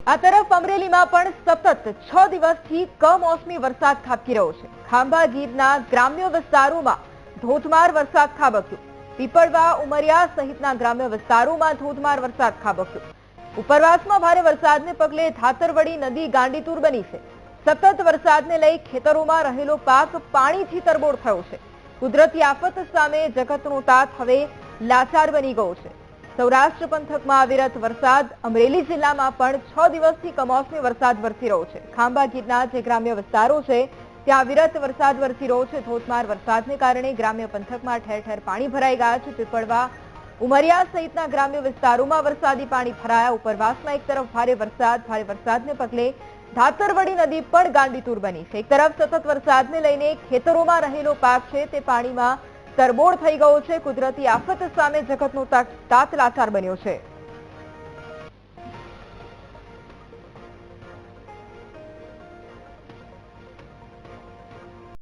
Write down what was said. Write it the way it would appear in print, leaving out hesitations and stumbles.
આ તરફ અમરેલીમાં પણ સતત 6 દિવસથી કમોસમી વરસાદ ખાબકી રહ્યો છે। ખાંભા ગીરના ગ્રામ્ય વિસ્તારોમાં ધોધમાર વરસાદ ખાબક્યો। પીપળવા, ઉમરિયા સહિતના ગ્રામ્ય વિસ્તારોમાં ધોધમાર વરસાદ ખાબક્યો। ઉપરવાસમાં ભારે વરસાદને પગલે ધાતરવડી નદી ગાંડીતુર બની છે। સતત વરસાદને લઈ ખેતરોમાં રહેલો પાક પાણીથી તરબોળ થયો છે। કુદરતી આફત સામે જગતનો તાત હવે લાચાર બની ગયો છે। સૌરાષ્ટ્ર પંથકમાં અવિરત વરસાદ। અમરેલી જિલ્લામાં પણ 6 દિવસથી કમોસમી વરસાદ વરસી રહ્યો છે। ખાંભા ગીરના જે ગ્રામ્ય વિસ્તારો છે ત્યાં અવિરત વરસાદ વરસી રહ્યો છે। ધોધમાર વરસાદને કારણે ગ્રામ્ય પંથકમાં ઠેર ઠેર પાણી ભરાઈ ગયા છે। પીપળવા, ઉમરિયા સહિતના ગ્રામ્ય વિસ્તારોમાં વરસાદી પાણી ભરાયા। ઉપરવાસમાં એક તરફ ભારે વરસાદને પગલે ધાતરવડી નદી પણ ગાંડીતુર બની છે। એક તરફ સતત વરસાદને લઈને ખેતરોમાં રહેલો પાક છે તે પાણીમાં તરબોળ થઈ ગયો છે। કુદરતી આફત સામે જગતનો તાત લાચાર બન્યો છે।